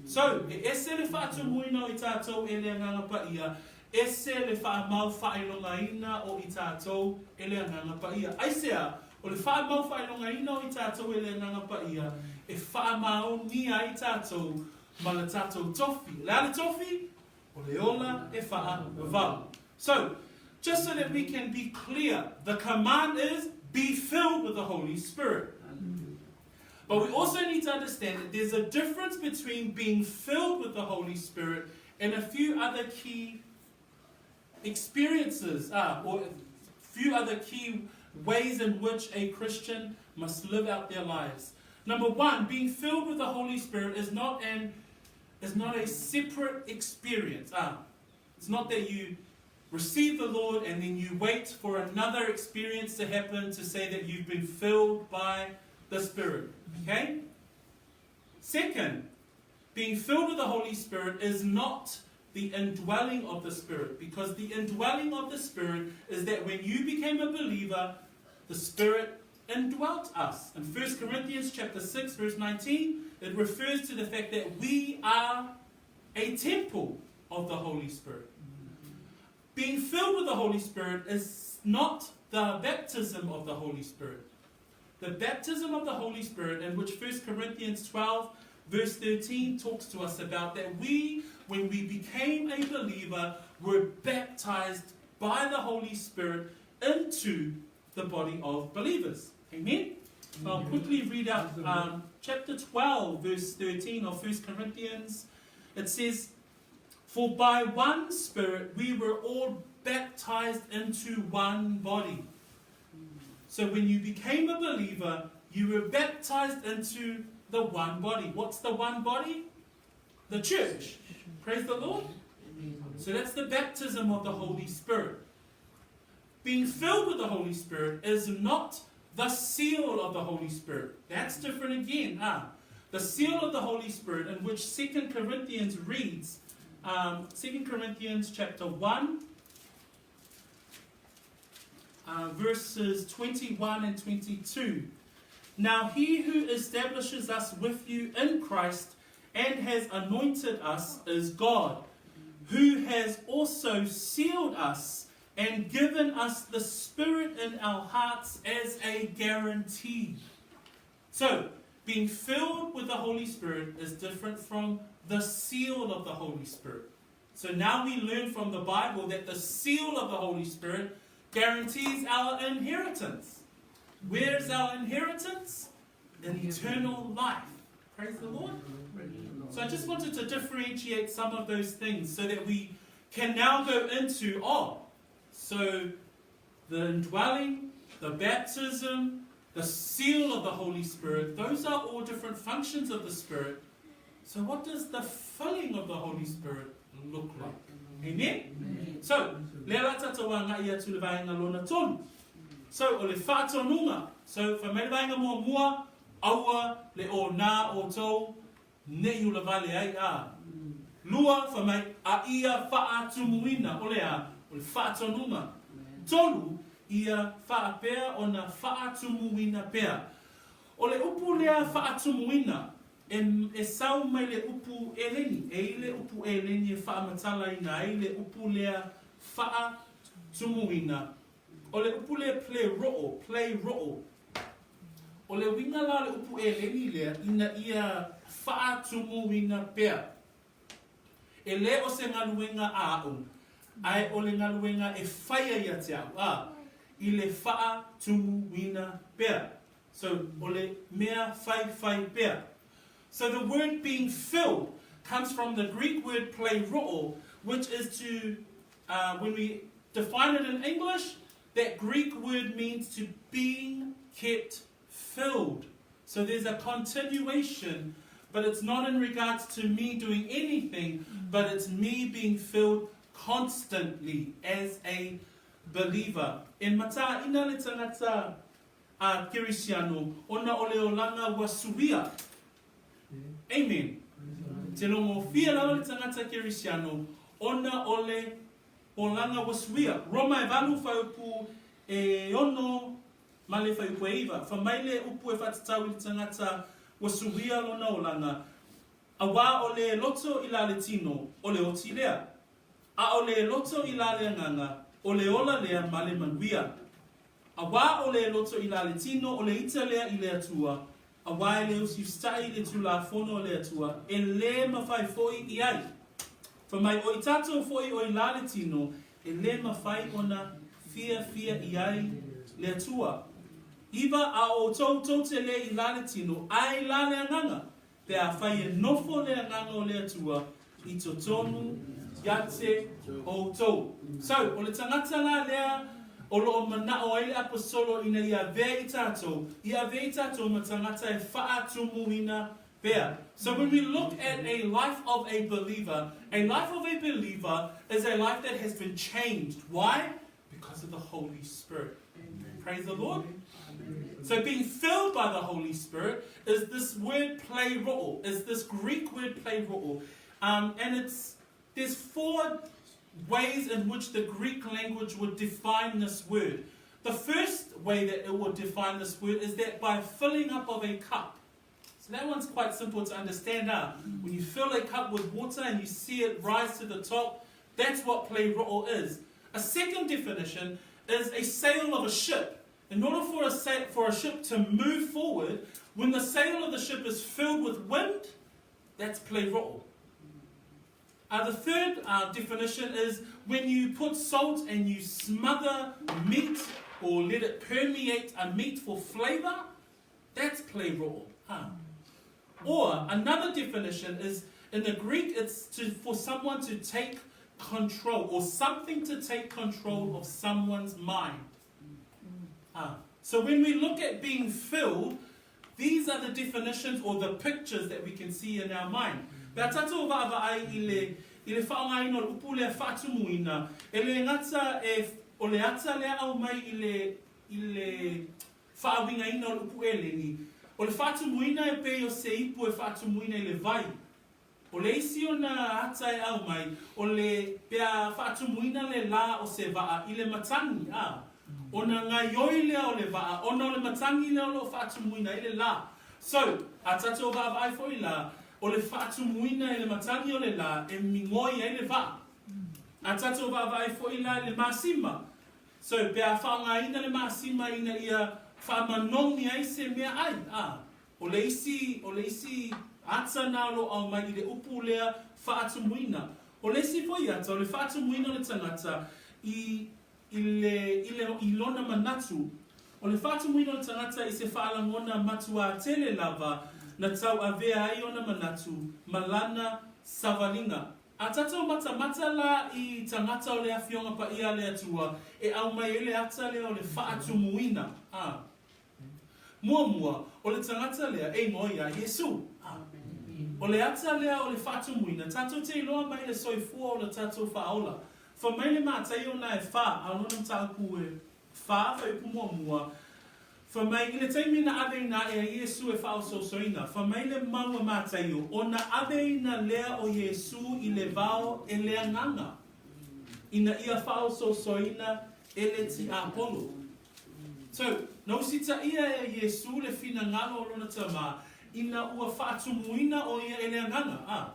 So, e ese le whaatumuina o i tātou e le nganga pa ia, ese le wha mau whaelonga ina o i tātou e le nganga pa ia. Aisea, o le wha mau whaelonga ina o i tātou e le nganga pa ia, e wha mau nia i tātou, ma le tātou tofi. Le ale tofi? O le ola e wha vau. So, just so that we can be clear, the command is, be filled with the Holy Spirit. But we also need to understand that there's a difference between being filled with the Holy Spirit and a few other key experiences, or a few other key ways in which a Christian must live out their lives. Number one, being filled with the Holy Spirit is not a separate experience. It's not that you receive the Lord and then you wait for another experience to happen to say that you've been filled by the Spirit. Okay? Second, being filled with the Holy Spirit is not the indwelling of the Spirit, because the indwelling of the Spirit is that when you became a believer, the Spirit indwelt us. In 1 Corinthians chapter 6, verse 19, it refers to the fact that we are a temple of the Holy Spirit. Being filled with the Holy Spirit is not the baptism of the Holy Spirit. The baptism of the Holy Spirit, in which 1 Corinthians 12, verse 13 talks to us about, that we, when we became a believer, were baptized by the Holy Spirit into the body of believers. Amen? I'll quickly read out chapter 12, verse 13 of 1 Corinthians. It says, "For by one Spirit we were all baptized into one body." So when you became a believer, you were baptized into the one body. What's the one body? The church. Praise the Lord. So that's the baptism of the Holy Spirit. Being filled with the Holy Spirit is not the seal of the Holy Spirit. That's different again. The seal of the Holy Spirit, in which 2 Corinthians reads, 2 Corinthians chapter 1, verses 21 and 22. "Now he who establishes us with you in Christ and has anointed us is God, who has also sealed us and given us the Spirit in our hearts as a guarantee." So, being filled with the Holy Spirit is different from the seal of the Holy Spirit. So now we learn from the Bible that the seal of the Holy Spirit guarantees our inheritance. Where's our inheritance? In eternal life. Praise the Lord. So I just wanted to differentiate some of those things so that we can now go into, so the indwelling, the baptism, the seal of the Holy Spirit, those are all different functions of the Spirit. So what does the filling of the Holy Spirit look like? Amen? So, lea tatawa ngā ia tu le vaenga lona tonu. So, o le whātonunga. So, wha mele vaenga mua, aua le o nā o tau, ne iu le vale ai Lua, wha mai a ia faatumuina, o le whātonunga. Tolu, ia whaapea o na faatumuina pea. O le upu lea faatumuina, e sau mai le upu eleni, e le upu eleni e whaamatala ina, e le upu lea faatumuina. O le upu lea play ro'o. O le winga la le upu eleni lea, ina ia faatumuina pea. E le o se ngaluenga a au, ai o le ngaluenga e whaia ia te au. i le faatumuina pea. So, ole mea fai pea. So the word being filled comes from the Greek word plero, which is to, when we define it in English, that Greek word means to being kept filled. So there's a continuation, but it's not in regards to me doing anything, but it's me being filled constantly as a believer. In mata ina le tangata a Kirisiano, ona ole o langa wasuia. Amen. Te longo fia lawa le tangata Kirisiano, ona ole o langa wasuia. Roma e valu whaupu e ono male whaupu e iwa. Whamaile upu e whatatau le tangata wasuia lona o langa. Awa ole loto ila le tino, ole o tilea. A ole loto ila le nganga, ole ola lea male manuia. Awa ole loto ila le tino, ole ita lea i lea tua. Awa ele usi stai le tula fono lea tua. E le mawhai foi i ai. Whamai o itato foi o ila le tino, e le mawhai ona fia i ai lea tua. Iwa a o tau te le ila le tino, ai la lea nganga. Te a whai e nofo lea nganga o lea tua, i to tonu, yate, o tau. So, o le tangata la lea, o lo mana o ele apostolo ina ia vea i tato ma tangata e faatumuina vea. So when we look at a life of a believer is a life that has been changed. Why? Because of the Holy Spirit. Amen. Praise the Lord. Amen. So being filled by the Holy Spirit is this word plero, is this Greek word plero. And there's 4 ways in which the Greek language would define this word. The first way that it would define this word is that by filling up of a cup. So that one's quite simple to understand. When you fill a cup with water and you see it rise to the top, that's what plero is. A second definition is a sail of a ship. In order for a ship to move forward, when the sail of the ship is filled with wind, that's plero. The third definition is when you put salt and you smother meat or let it permeate a meat for flavor, that's plero. Or another definition is, in the Greek, it's for someone to take control, or something to take control of someone's mind. So when we look at being filled, these are the definitions or the pictures that we can see in our mind. Pea tatou vaavai i le whaongaina o le upu lea faatumuina, e le ngata o le ata lea au mai i le whaawingaina o le upu eleni. O le faatumuina e pei o se ipu e faatumuina i le vai. O le isi o na ata e au mai, o le pea faatumuina le la o se vaa i le matangi. O na ngaioi lea o le vaa, o na o le matangi lea o le faatumuina i le la. So, a tatou vaavai fo i la, o le faatumuina i le matangi o le la, e mingoi ai le vaa. A tatou vaavai fo i la le masima. So, pea whaongaina le masima ina ia whaamanongi ai se mea ai. O le isi ata na lo au mai i le upu lea faatumuina. O le isi fo i ata, o le faatumuina le tangata i lona manatu. O le faatumuina le tangata i se whaalangona matua tele lava, na tau avea ai ona manatu, malana savalinga. A tatou mata la i tangata o le awhionga pa ia le atua, e au mai ele ata lea o le faatumuina. Mua, o le tangata lea e ngoi a Yesu. O le ata lea o le faatumuina, tatou te iloa mai le soifua o le tatou whaola. Fa mai le mātai o na e wha, alona mtau ku e wha, wha ipu mua. Fa mai i le taimina aveina e a Yesu e wha o sosoina. Fa mai le maua mātai o na aveina lea o Yesu i le vao e lea nganga. Ina ia wha o sosoina e le ti apolo. So, no sita ia e Yesu le fina ngalo o lona tama, ina ua faatumuina o ia e lea nganga.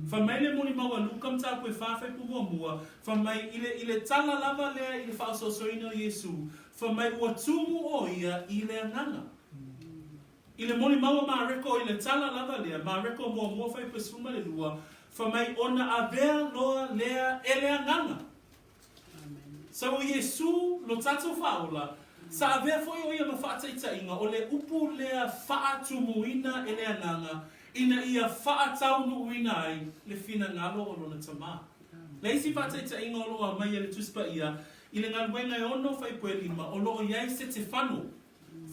Fa mai le moni maua luka mta koe whawhai mua. Fa mai i le tala lava lea i le whaososoina o Yesu. Fa mai ua tumu o ia i le nganga. I le moni maua maareko i le tala lava lea, maareko mua whai pesuma le lua. Fa mai ona avea loa lea e lea nganga. So o Yesu lo tato whaola, sa avea foi o ia mawhaataitainga o le upu lea faatumuina e lea nanga, ina ia faataunu uina ai le fina ngalo o lona tama. Leisi whaataitainga o loa mai le tuspa ia, i le ngaluenga e ono whaipue lima, o loo iai se te whanu.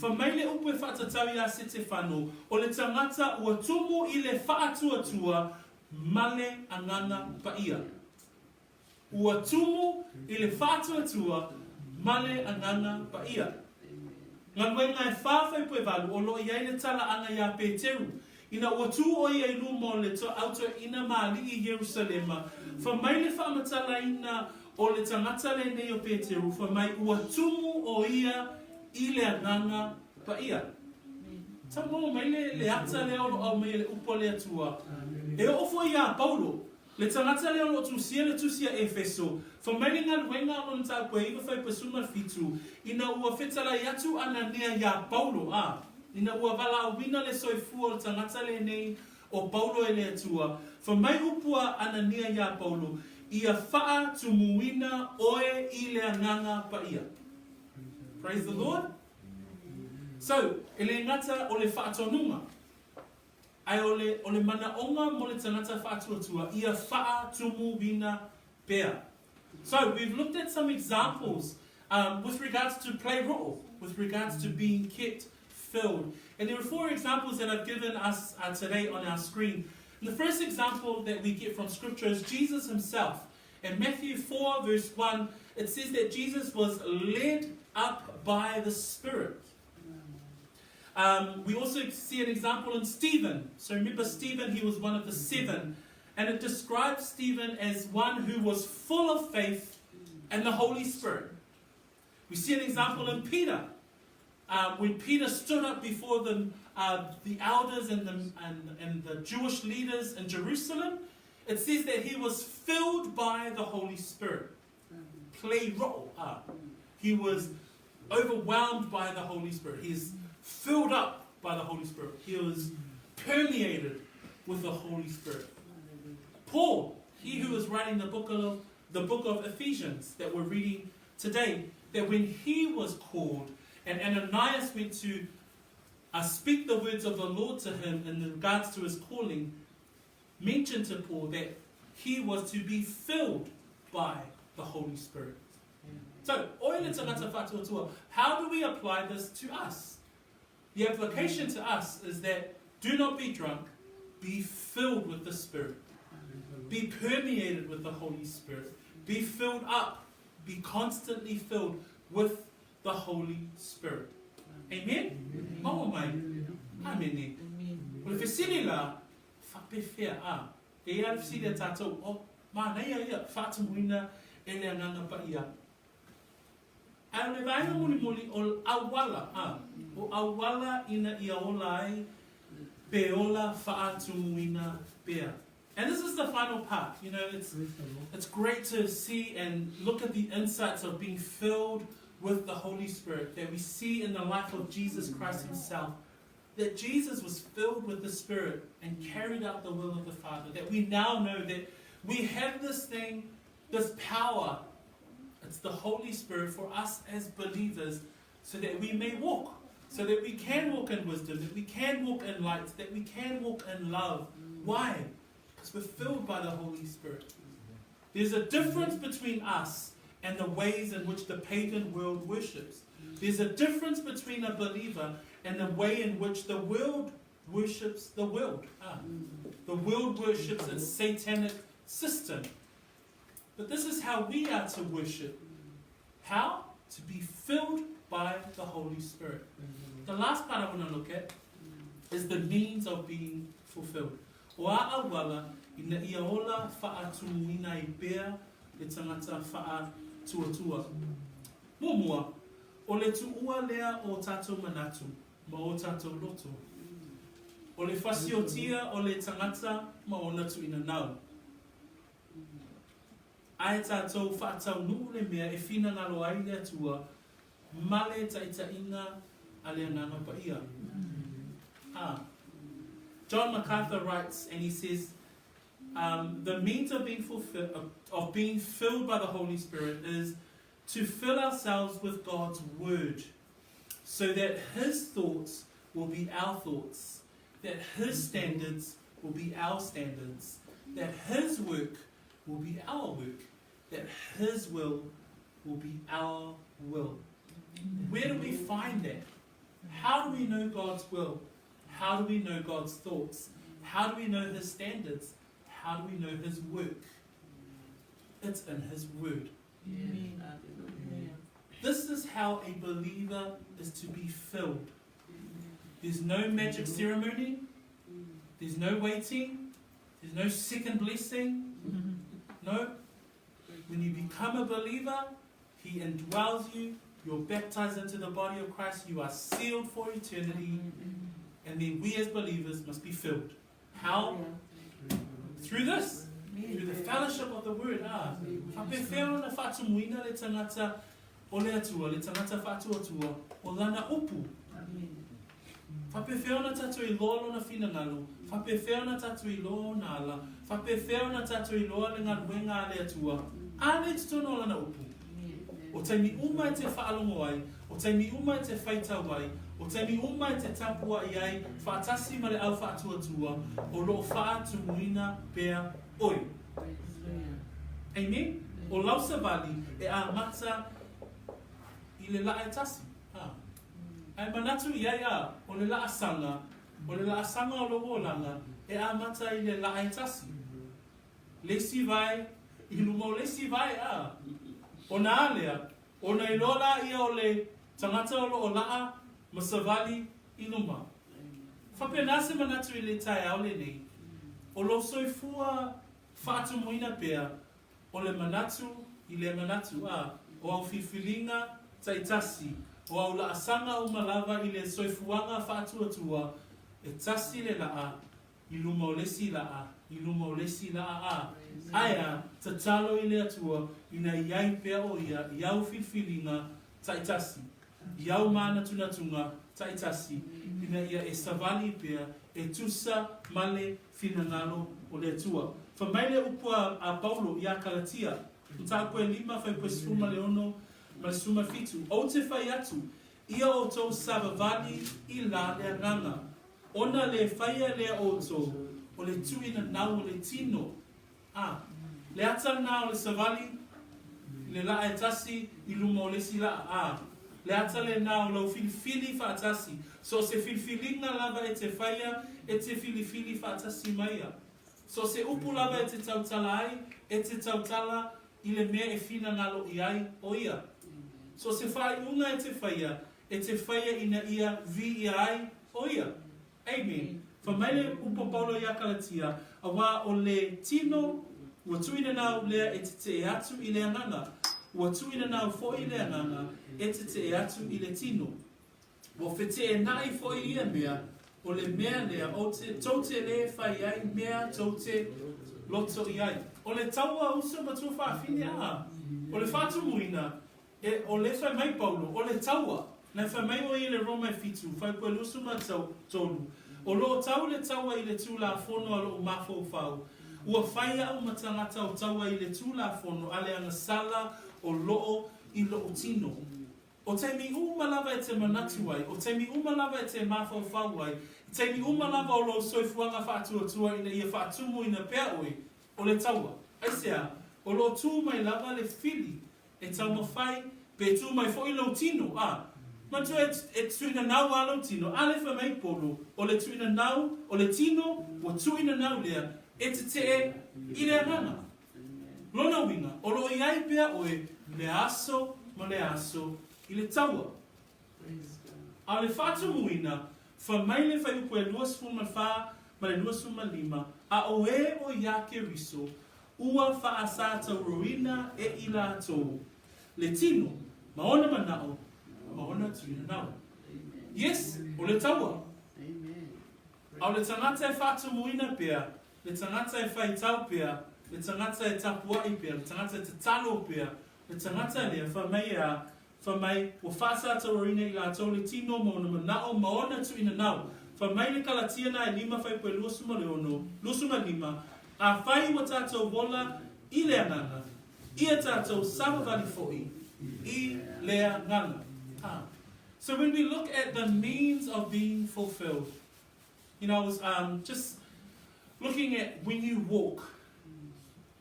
Whamaile upu e whaatatau ia se te whanu, o le tangata ua tumu i le whaatuatua, male anganga pa ia. Ua tumu i le whaatuatua, male anganga pa ia. Ngaluenga e whawhai pue walu, o loo iai le tala anga ia Peteru. Ina ua tu o ia i lumo le to auto ina maali i Jerusalema. Whamaile whaamatala ina o le tangata le nei o Peteru, whamai ua tumu o ia i le anganga pa ia. Ta mo mai le ata le au mai le upo le atua. E ofo ia Paulo, le tangata le o tusia Efeso, whamai le ngaluenga o le tau pue iwa whai pasuma fitu, ina ua whetala iatu anania ia Paulo, ina ua wala wina le soifua o le tangata le nei o Paulo e le atua, whamai upua anania ia Paulo, ia faatumuina oe i le anganga pa ia. Praise the Lord. So, ele ngata o le faatonunga. Ai o le mana onga mo le tangata faatuatua, ia faatumuina pea. So, we've looked at some examples with regards to play role, with regards to being kept filled. And there are 4 examples that I've given us today on our screen. And the first example that we get from Scripture is Jesus himself. In Matthew 4 verse 1, it says that Jesus was led up by the Spirit. We also see an example in Stephen. So remember Stephen, he was one of the 7. And it describes Stephen as one who was full of faith and the Holy Spirit. We see an example in Peter. When Peter stood up before the elders and the Jewish leaders in Jerusalem, it says that he was filled by the Holy Spirit. Play role. He was overwhelmed by the Holy Spirit. He is filled up by the Holy Spirit. He was permeated with the Holy Spirit. Paul, he who was writing the book of Ephesians that we're reading today, that when he was called, and Ananias went to speak the words of the Lord to him in regards to his calling, mentioned to Paul that he was to be filled by the Holy Spirit. So, how do we apply this to us? The application to us is that do not be drunk, be filled with the Spirit. Be permeated with the Holy Spirit. Be filled up, be constantly filled with the Holy Spirit. Amen? Amen. Amen. Well, if you la, whapewhia e au si le tātou, ma nei ia, faatumuina e le anganga pa ia. Au le vaenga muli o awala, o awala ina ia ola ai, pe ola faatumuina pea. And this is the final part. You know, it's great to see and look at the insights of being filled with the Holy Spirit that we see in the life of Jesus Christ himself. That Jesus was filled with the Spirit and carried out the will of the Father. That we now know that we have this thing, this power. It's the Holy Spirit for us as believers so that we may walk. So that we can walk in wisdom, that we can walk in light, that we can walk in love. Why? Because we're filled by the Holy Spirit. There's a difference between us and the ways in which the pagan world worships. There's a difference between a believer and the way in which the world worships the world. The world worships its satanic system. But this is how we are to worship. How? To be filled by the Holy Spirit. The last part I want to look at is the means of being fulfilled. O a awala ina ia ola faatumuina I pea le tangata faatuatua. Mumua, o le tuua lea o tatou manatu, ma o tatou loto. O le fasiotia o le tangata ma o natu ina nau. Ai tatou faatau nuu le mea e fina ngalo ai le atua, male taitainga a le ananga pa ia. John MacArthur writes, and he says, the means of being filled by the Holy Spirit is to fill ourselves with God's word, so that his thoughts will be our thoughts, that his standards will be our standards, that his work will be our work, that his will be our will. Where do we find that? How do we know God's will? How do we know God's thoughts? How do we know his standards? How do we know his work? It's in his word. This is how a believer is to be filled. There's no magic ceremony. There's no waiting. There's no second blessing. No. When you become a believer, he indwells you. You're baptized into the body of Christ. You are sealed for eternity. And then we as believers must be filled. How? Through this. Through the fellowship of the word. Faapewhia na faatumuina le tangata o le atua, le tangata faatuatua, o lana upu. Faapewhia na tatu I loa na finangalo. Faapewhia na tatu I loa na ala. Faapewhia na tatu I loa le ngaluenga le atua. Ale tutono lana upu. O taimi uma te whaalongo ai, o taimi uma te whaitau ai, o taimi uma te tapua ai, whaatasi ma le au whaatuatua, o lo faatumuina pea oi. Amen? O lau savali e a mata I le la e tasi. Ai manatu iai o le la asanga, o lo wolanga, e a mata I le la e tasi. Lesi vai, I lumo lesi vai O na alea, o na ilola ia o le tangata o laa masavali I luma. Whapenase manatu I le tai au le nei. O lo soifua faatumuina pea, o le manatu I le manatu o au fifilinga taitasi, o au la asanga o malava I le soifuanga faatuatua, e tasi le laa, I luma o lesi laa, I luma o lesi laa Aia, tatalo I le atua, ina iai pea o ia, iau fifilinga taitasi, iau mana tunatunga taitasi, ina ia e savali pea, e tusa male finangalo o le atua. Whamaile upua a Paulo I a Galatia, uta koe 5 whai koe suma leono, ma suma fitu. O te whai atu, ia o tau savavali I la le anganga. Ona le whaia le o tau, o le tuina nau o le tino. Le ata nau le savali, le la e tasi I luma o le sila Le ata le nau lau filifili whaatasi. So se filifilinga lava e te whaia, e te filifili whaatasi maia. So se upu lava e te tautala ai, e te tautala I le mea e fina ngalo I ai o ia. So se whai unga e te whaia ina ia vi I ai o ia. Amen. Whamaile upo Paulo I a Galatia, a wā o le tino, ua tuina nau lea e te atu I le anganga. Ua tuina nau fo I le anganga, e te atu I le tino. Ua whete e nai fo I ia mea, o le mea lea, o te taute le whai ai, mea taute loto I ai. O le taua uso matua whaafine o le faatumuina, o le whai mai Paulo, o le taua, na whai mai o I le Roma fitu, whai koe lusu ma tolu. O lo tau le taua I le tūla fono a lo mafo whau. Ua whaia au matangata o taua I le tūla fono ale anga sala o loo I loo tino. O teimi umalava e te manatu ai, o teimi umalava e te mafo whau ai, teimi umalava o lo soifuanga whaatuatua ina ia whaatumu ina pea oi, o le taua. Aisea, o lo tū mai lava le fili, e tau mawhai, pe tū mai fo I lo tino, Matu e tuina nau a lo tino, ale wha mai polo, o le tuina nau, o le tino, o tuina nau lea, e te I le anganga. Lona winga, o lo I ai pea oe, le aso, ma le aso, I le taua. A le faatumuina, wha mai le whai upo e 2.4, ma le 2.5, a oe o ia ke riso, ua wha asata ruina e I la tō. Le tino, maona manao, maona tuina nau. Yes, o le taua. Au le tangata e faatumuina pea, le tangata e whaitau pea, le tangata e tapuai pea, le tangata e te talo pea, le tangata lea whamai o whaasata warina I la tau le tino maona manao, maona tuina nau. Whamai le Galatia na e 5 whai koe luasuma leono, luasuma 5, a whai wa tātou wola I le anganga, ia tātou savavali fo'i, I lea ngana. So when we look at the means of being fulfilled, you know, I was just looking at when you walk.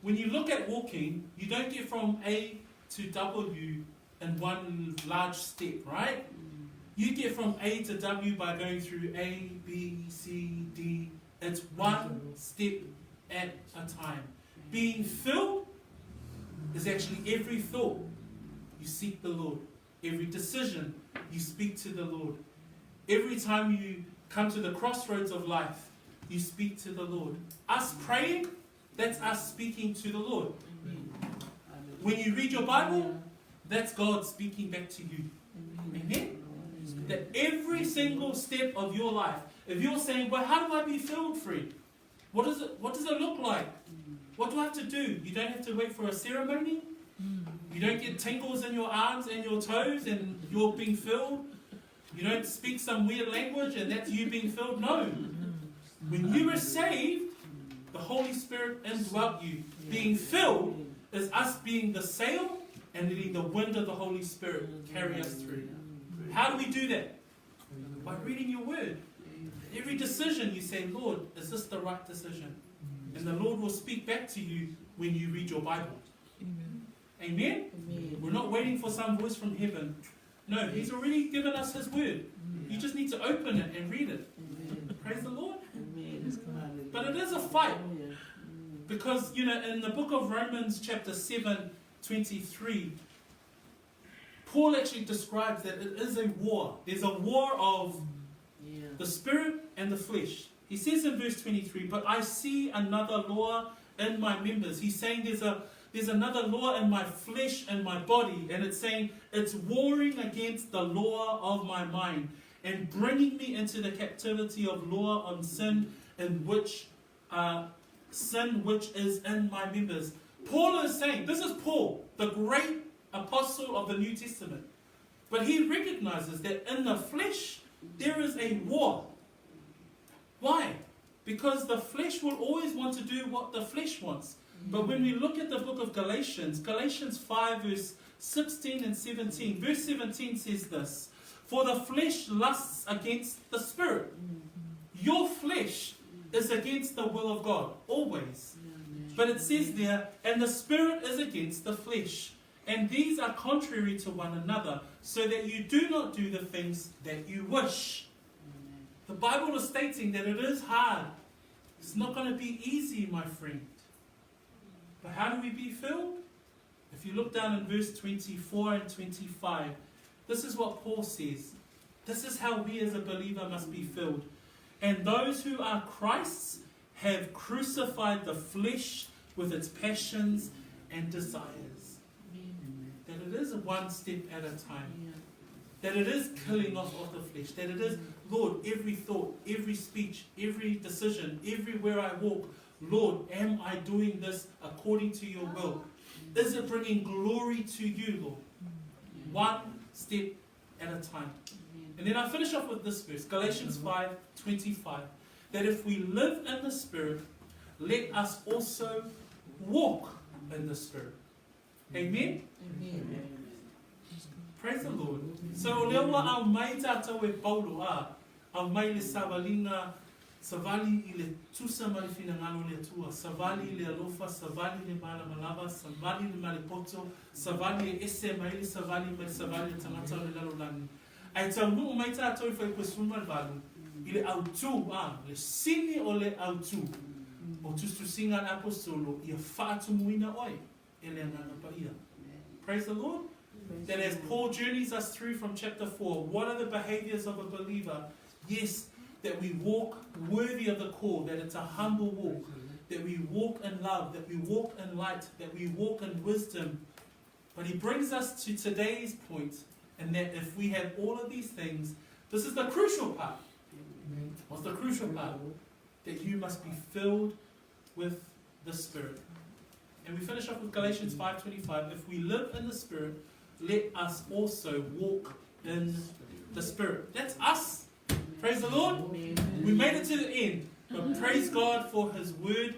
When you look at walking, you don't get from A to W in one large step, right? You get from A to W by going through A, B, C, D. It's one step at a time. Being filled is actually every thought you seek the Lord. Every decision you speak to the Lord. Every time you come to the crossroads of life, you speak to the Lord. Us praying, that's us speaking to the Lord. When you read your Bible, that's God speaking back to you. Amen? That every single step of your life, if you're saying, well, how do I be filled, Fred? What does it look like? What do I have to do? You don't have to wait for a ceremony. You don't get tingles in your arms and your toes and you're being filled. You don't speak some weird language and that's you being filled. No. When you were saved, the Holy Spirit indwelt you. Being filled is us being the sail and letting the wind of the Holy Spirit carry us through. How do we do that? By reading your word. Every decision you say, Lord, is this the right decision? And the Lord will speak back to you when you read your Bible. Amen? Amen? We're not waiting for some voice from heaven. No, He's already given us His word. You just need to open it and read it. Praise the Lord. But it is a fight. Because, you know, in the book of Romans chapter 7:23, Paul actually describes that it is a war. There's a war of the spirit and the flesh. He says in verse 23, but I see another law in my members. He's saying there's another law in my flesh and my body. And it's saying it's warring against the law of my mind and bringing me into the captivity of law on sin which is in my members. Paul is saying, this is Paul, the great apostle of the New Testament. But he recognizes that in the flesh, there is a war. Why? Because the flesh will always want to do what the flesh wants. But when we look at the book of Galatians, Galatians 5 verse 16 and 17, verse 17 says this, for the flesh lusts against the spirit. Your flesh is against the will of God, always. But it says there, and the spirit is against the flesh. And these are contrary to one another, so that you do not do the things that you wish. The Bible is stating that it is hard. It's not going to be easy, my friend. But how do we be filled? If you look down in verse 24 and 25, this is what Paul says. This is how we as a believer must be filled. And those who are Christ's have crucified the flesh with its passions and desires. That it is one step at a time. That it is killing off of the flesh. That it is, Lord, every thought, every speech, every decision, everywhere I walk, Lord, am I doing this according to your will? Is it bringing glory to you, Lord? One step at a time. And then I finish off with this verse, Galatians 5:25. That if we live in the Spirit, let us also walk in the Spirit. Amen? Amen. Praise the Lord. So lewa au mai tātou e Paulo au mai le savalinga, savali i le tusa mai fina ngalo le tua, savali le alofa, savali le malamalava, savali le malipoto, savali e ese mai le savali le tangata le lalolani. Ai tau nuu mai tātou i whai kusuma valu, i le autu, le sini o le autu, o tustu singa apostolo, i a faatumuina oi, e le ananga pa ia. Praise the Lord. That as Paul journeys us through from chapter 4, what are the behaviors of a believer? Yes, that we walk worthy of the call, that it's a humble walk, that we walk in love, that we walk in light, that we walk in wisdom. But he brings us to today's point, and that if we have all of these things, this is the crucial part. What's the crucial part? That you must be filled with the Spirit. And we finish off with Galatians 5:25. If we live in the Spirit, let us also walk in the Spirit. That's us. Praise the Lord. We made it to the end. But praise God for His word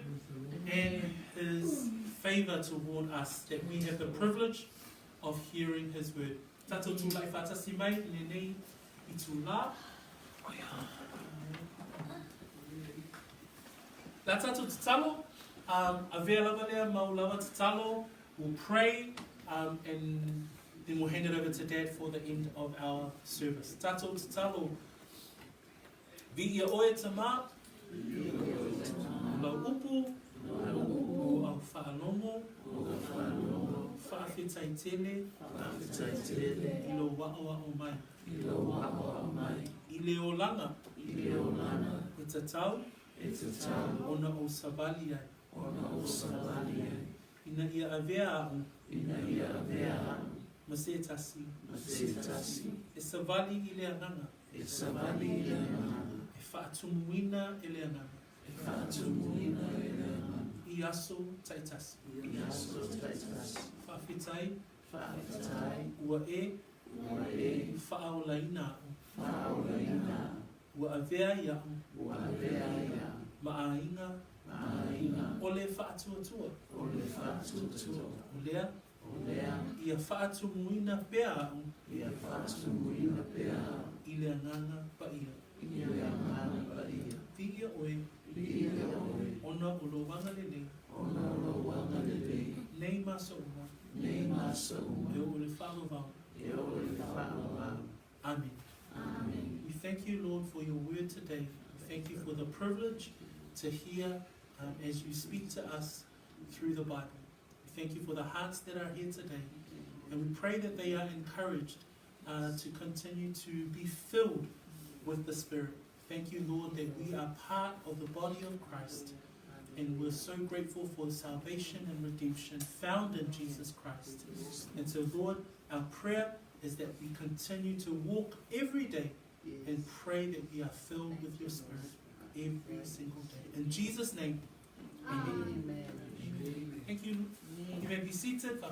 and His favor toward us. That we have the privilege of hearing His word. Tatou tūlai whātasi mai, nenei I tū la. La tatou tatalo, avea lava lea, mau lava tatalo, we'll pray, and then we'll hand it over to Dad for the end of our service. Tatou tatalo, vi ia oe tama, lau upu, o au whaalomo, whaawhetai tele, I lo wa'oa o mai. I leo langa, e tatau, ona o savali ai. Ina ia avea au, ma se tasi. E savali I le anganga. E faatumuina I le anganga. I aso taitasi. Whaawhetai, ua e whaaolaina au. Ua avea ia au. Maainga, ole whaatuatua. Olea, ia whaatumuina pea au. I le anganga pa ia. Pia oe, ona o lo wanga lelei. Nei masa uma. E o le whaavavau. Amen. We thank you, Lord, for your word today. We thank you for the privilege to hear as you speak to us through the Bible. We thank you for the hearts that are here today. And we pray that they are encouraged to continue to be filled with the Spirit. Thank you, Lord, that we are part of the body of Christ. And we're so grateful for salvation and redemption found in Jesus Christ. And so, Lord, our prayer is that we continue to walk every day and pray that we are filled with your Spirit every single day. In Jesus' name, amen. Thank you. You may be seated.